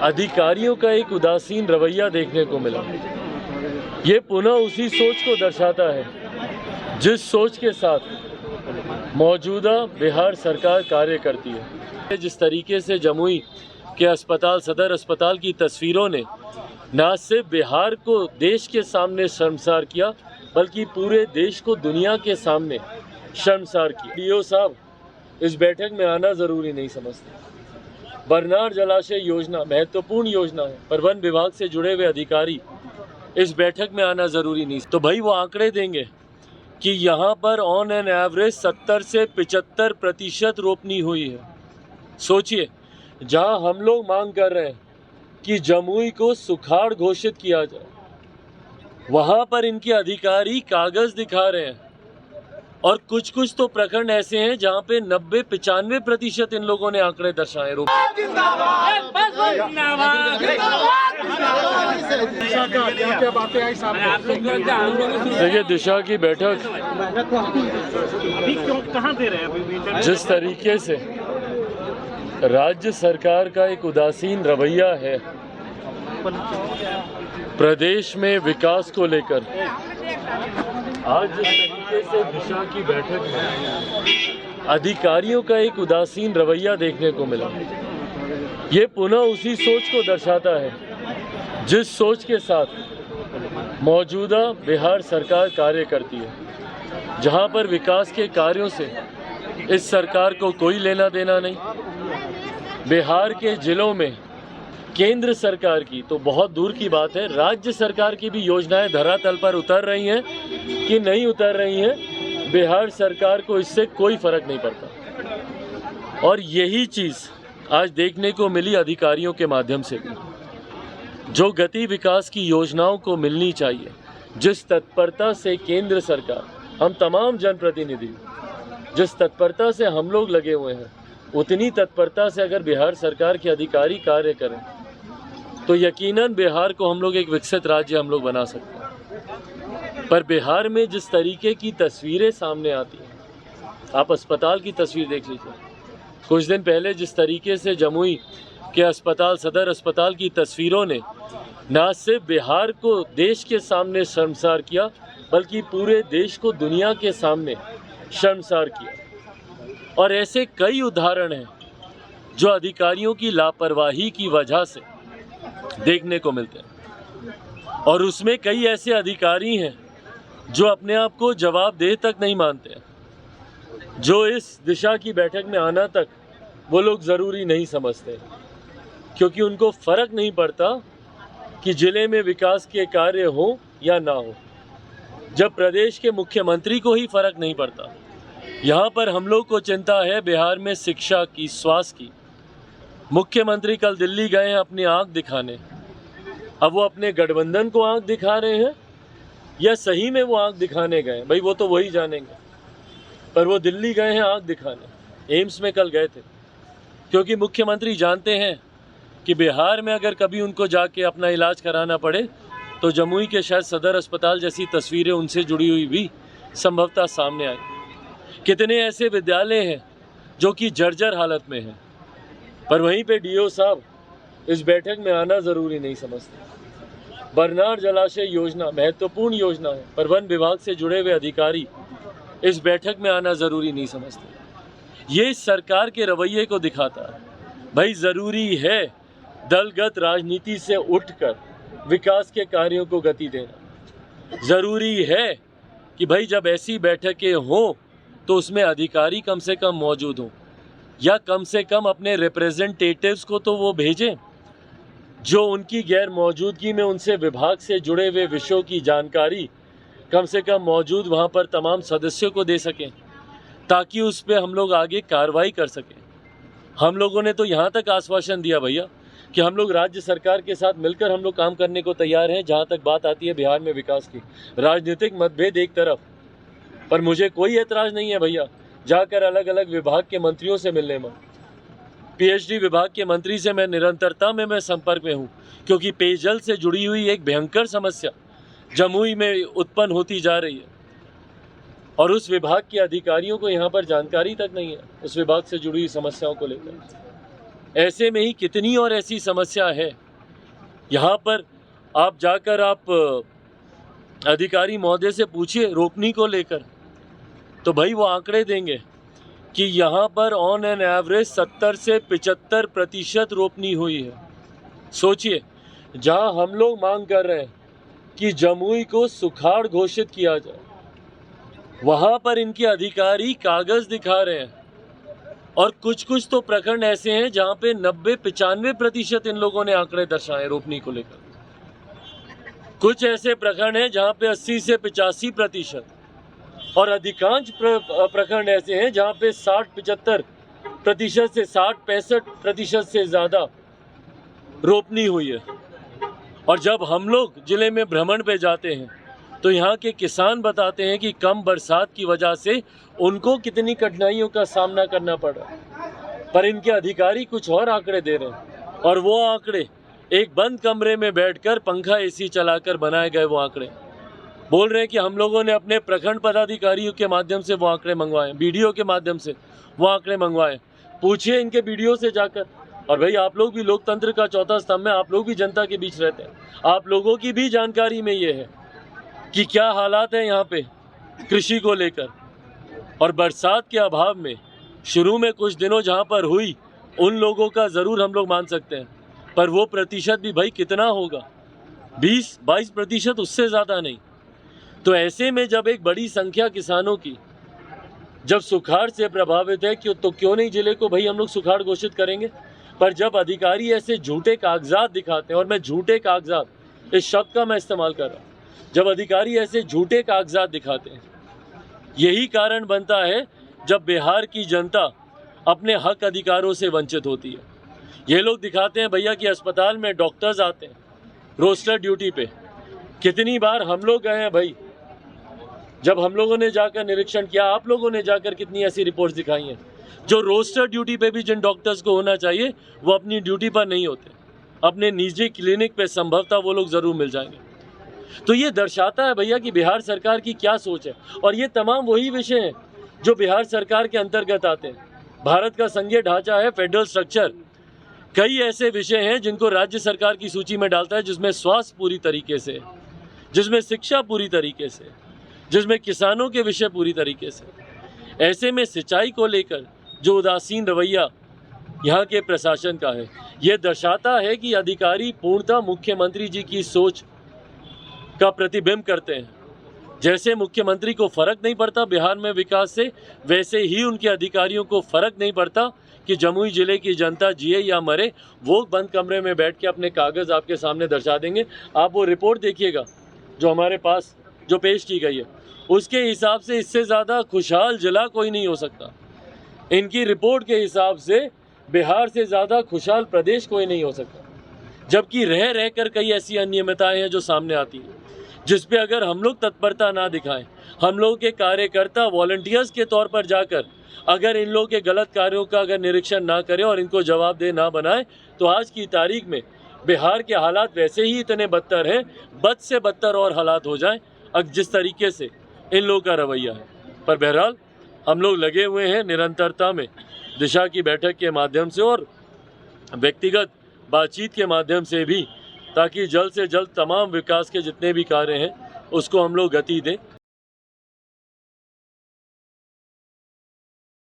अधिकारियों का एक उदासीन रवैया देखने को मिला। ये पुनः उसी सोच को दर्शाता है जिस सोच के साथ मौजूदा बिहार सरकार कार्य करती है। जिस तरीके से जमुई के अस्पताल, सदर अस्पताल की तस्वीरों ने न सिर्फ बिहार को देश के सामने शर्मसार किया, बल्कि पूरे देश को दुनिया के सामने शर्मसार किया। डीओ साहब इस बैठक में आना ज़रूरी नहीं समझते। बरनार जलाशय योजना महत्वपूर्ण योजना है, पर वन विभाग से जुड़े हुए अधिकारी इस बैठक में आना ज़रूरी नहीं। तो भाई वो आंकड़े देंगे कि यहाँ पर ऑन एन एवरेज 70 से 75% रोपनी हुई है। सोचिए, जहाँ हम लोग मांग कर रहे हैं कि जमुई को सुखाड़ घोषित किया जाए, वहाँ पर इनके अधिकारी कागज़ दिखा रहे हैं। और कुछ तो प्रखंड ऐसे हैं जहाँ पे 90-95% इन लोगों ने आंकड़े दर्शाए। देखिए, दिशा की बैठक कहाँ दे रहे हैं? जिस तरीके से राज्य सरकार का एक उदासीन रवैया है प्रदेश में विकास को लेकर, आज जिस तरीके से दिशा की बैठक में अधिकारियों का एक उदासीन रवैया देखने को मिला, ये पुनः उसी सोच को दर्शाता है जिस सोच के साथ मौजूदा बिहार सरकार कार्य करती है, जहां पर विकास के कार्यों से इस सरकार को कोई लेना देना नहीं। बिहार के जिलों में केंद्र सरकार की तो बहुत दूर की बात है, राज्य सरकार की भी योजनाएं धरातल पर उतर रही हैं कि नहीं उतर रही हैं, बिहार सरकार को इससे कोई फर्क नहीं पड़ता। और यही चीज़ आज देखने को मिली अधिकारियों के माध्यम से भी। जो गति विकास की योजनाओं को मिलनी चाहिए, जिस तत्परता से केंद्र सरकार, हम तमाम जनप्रतिनिधि जिस तत्परता से हम लोग लगे हुए हैं, उतनी तत्परता से अगर बिहार सरकार के अधिकारी कार्य करें तो यकीनन बिहार को हम लोग एक विकसित राज्य हम लोग बना सकते हैं। पर बिहार में जिस तरीके की तस्वीरें सामने आती हैं, आप अस्पताल की तस्वीर देख लीजिए। कुछ दिन पहले जिस तरीके से जमुई के अस्पताल, सदर अस्पताल की तस्वीरों ने न सिर्फ बिहार को देश के सामने शर्मसार किया, बल्कि पूरे देश को दुनिया के सामने शर्मसार किया। और ऐसे कई उदाहरण हैं जो अधिकारियों की लापरवाही की वजह से देखने को मिलते हैं। और उसमें कई ऐसे अधिकारी हैं जो अपने आप को जवाबदेह तक नहीं मानते हैं, जो इस दिशा की बैठक में आना तक वो लोग ज़रूरी नहीं समझते, क्योंकि उनको फ़र्क नहीं पड़ता कि ज़िले में विकास के कार्य हो या ना हो। जब प्रदेश के मुख्यमंत्री को ही फ़र्क नहीं पड़ता, यहाँ पर हम लोग को चिंता है बिहार में शिक्षा की, स्वास्थ्य की। मुख्यमंत्री कल दिल्ली गए हैं अपनी आंख दिखाने। अब वो अपने गठबंधन को आंख दिखा रहे हैं या सही में वो आंख दिखाने गए, भाई वो तो वही जानेंगे। पर वो दिल्ली गए हैं आंख दिखाने, एम्स में कल गए थे, क्योंकि मुख्यमंत्री जानते हैं कि बिहार में अगर कभी उनको जाके अपना इलाज कराना पड़े तो जमुई के शायद सदर अस्पताल जैसी तस्वीरें उनसे जुड़ी हुई भी संभवतः सामने आई। कितने ऐसे विद्यालय हैं जो कि जर्जर हालत में हैं, पर वहीं पे डीओ साहब इस बैठक में आना ज़रूरी नहीं समझते। बरनार जलाशय योजना महत्वपूर्ण योजना है, पर वन विभाग से जुड़े हुए अधिकारी इस बैठक में आना ज़रूरी नहीं समझते। ये इस सरकार के रवैये को दिखाता है। भाई ज़रूरी है दलगत राजनीति से उठकर विकास के कार्यों को गति देना। ज़रूरी है कि भाई जब ऐसी बैठकें हों तो उसमें अधिकारी कम से कम मौजूद हों, या कम से कम अपने रिप्रेजेंटेटिव्स को तो वो भेजें जो उनकी गैर मौजूदगी में उनसे विभाग से जुड़े हुए विषयों की जानकारी कम से कम मौजूद वहाँ पर तमाम सदस्यों को दे सकें, ताकि उस पर हम लोग आगे कार्रवाई कर सकें। हम लोगों ने तो यहाँ तक आश्वासन दिया भैया कि हम लोग राज्य सरकार के साथ मिलकर हम लोग काम करने को तैयार हैं। जहाँ तक बात आती है बिहार में विकास की, राजनीतिक मतभेद एक तरफ, पर मुझे कोई एतराज़ नहीं है भैया जाकर अलग अलग विभाग के मंत्रियों से मिलने में। पीएचडी विभाग के मंत्री से मैं निरंतरता में संपर्क में हूँ, क्योंकि पेयजल से जुड़ी हुई एक भयंकर समस्या जमुई में उत्पन्न होती जा रही है। और उस विभाग के अधिकारियों को यहाँ पर जानकारी तक नहीं है उस विभाग से जुड़ी समस्याओं को लेकर। ऐसे में ही कितनी और ऐसी समस्या है। यहाँ पर आप जाकर आप अधिकारी महोदय से पूछिए रोपनी को लेकर, तो भाई वो आंकड़े देंगे कि यहाँ पर ऑन एन एवरेज 70 से 75% रोपनी हुई है। सोचिए, जहाँ हम लोग मांग कर रहे हैं कि जमुई को सुखाड़ घोषित किया जाए, वहाँ पर इनके अधिकारी कागज़ दिखा रहे हैं। और कुछ कुछ तो प्रखंड ऐसे हैं जहाँ पे 90-95% इन लोगों ने आंकड़े दर्शाए रोपनी को लेकर। कुछ ऐसे प्रखंड हैं जहाँ पे 80 से 85%, और अधिकांश प्रखंड ऐसे हैं जहाँ पे 60-75% से 60-65% से ज़्यादा रोपनी हुई है। और जब हम लोग ज़िले में भ्रमण पे जाते हैं तो यहाँ के किसान बताते हैं कि कम बरसात की वजह से उनको कितनी कठिनाइयों का सामना करना पड़ रहा है, पर इनके अधिकारी कुछ और आंकड़े दे रहे हैं। और वो आंकड़े एक बंद कमरे में बैठकर पंखा एसी चलाकर बनाए गए वो आंकड़े बोल रहे हैं कि हम लोगों ने अपने प्रखंड पदाधिकारियों के माध्यम से वो आंकड़े मंगवाए, बीडीओ के माध्यम से वो आंकड़े मंगवाए। पूछिए इनके बीडीओ से जाकर। और भाई आप लोग भी लोकतंत्र का चौथा स्तंभ है, आप लोग भी जनता के बीच रहते हैं, आप लोगों की भी जानकारी में ये है कि क्या हालात हैं यहाँ पे कृषि को लेकर। और बरसात के अभाव में शुरू में कुछ दिनों जहाँ पर हुई उन लोगों का ज़रूर हम लोग मान सकते हैं, पर वो प्रतिशत भी भाई कितना होगा, 20-22%, उससे ज़्यादा नहीं। तो ऐसे में जब एक बड़ी संख्या किसानों की जब सुखाड़ से प्रभावित है तो क्यों नहीं जिले को भाई हम लोग सुखाड़ घोषित करेंगे। पर जब अधिकारी ऐसे झूठे कागजात दिखाते हैं, और मैं झूठे कागजात इस शब्द का मैं इस्तेमाल कर रहा हूँ, जब अधिकारी ऐसे झूठे कागजात दिखाते हैं, यही कारण बनता है जब बिहार की जनता अपने हक अधिकारों से वंचित होती है। ये लोग दिखाते हैं भैया कि अस्पताल में डॉक्टर्स आते हैं रोस्टर ड्यूटी पे। कितनी बार हम लोग गए हैं भाई, जब हम लोगों ने जाकर निरीक्षण किया, आप लोगों ने जाकर कितनी ऐसी रिपोर्ट्स दिखाई हैं जो रोस्टर ड्यूटी पे भी जिन डॉक्टर्स को होना चाहिए वो अपनी ड्यूटी पर नहीं होते, अपने निजी क्लिनिक पे संभवतः वो लोग ज़रूर मिल जाएंगे। तो ये दर्शाता है भैया कि बिहार सरकार की क्या सोच है। और ये तमाम वही विषय हैं जो बिहार सरकार के अंतर्गत आते हैं। भारत का संघीय ढांचा है, फेडरल स्ट्रक्चर, कई ऐसे विषय हैं जिनको राज्य सरकार की सूची में डालता है, जिसमें स्वास्थ्य पूरी तरीके से, जिसमें शिक्षा पूरी तरीके से, जिसमें किसानों के विषय पूरी तरीके से। ऐसे में सिंचाई को लेकर जो उदासीन रवैया यहाँ के प्रशासन का है, ये दर्शाता है कि अधिकारी पूर्णतः मुख्यमंत्री जी की सोच का प्रतिबिंब करते हैं। जैसे मुख्यमंत्री को फर्क नहीं पड़ता बिहार में विकास से, वैसे ही उनके अधिकारियों को फर्क नहीं पड़ता कि जमुई जिले की जनता जिए या मरे। वो बंद कमरे में बैठ के अपने कागज़ आपके सामने दर्शा देंगे। आप वो रिपोर्ट देखिएगा जो हमारे पास जो पेश की गई है, उसके हिसाब से इससे ज़्यादा खुशहाल जिला कोई नहीं हो सकता। इनकी रिपोर्ट के हिसाब से बिहार से ज़्यादा खुशहाल प्रदेश कोई नहीं हो सकता। जबकि रह रहकर कई ऐसी अनियमितताएं हैं जो सामने आती हैं, जिस पे अगर हम लोग तत्परता ना दिखाएं, हम लोग के कार्यकर्ता वॉलंटियर्स के तौर पर जाकर अगर इन लोगों के गलत कार्यों का अगर निरीक्षण ना करें और इनको जवाबदेह ना बनाएं, तो आज की तारीख में बिहार के हालात वैसे ही इतने बदतर हैं, बद से बदतर और हालात हो जाएं जिस तरीके से इन लोगों का रवैया है। पर बहरहाल हम लोग लगे हुए हैं निरंतरता में दिशा की बैठक के माध्यम से और व्यक्तिगत बातचीत के माध्यम से भी, ताकि जल्द से जल्द तमाम विकास के जितने भी कार्य हैं उसको हम लोग गति दें।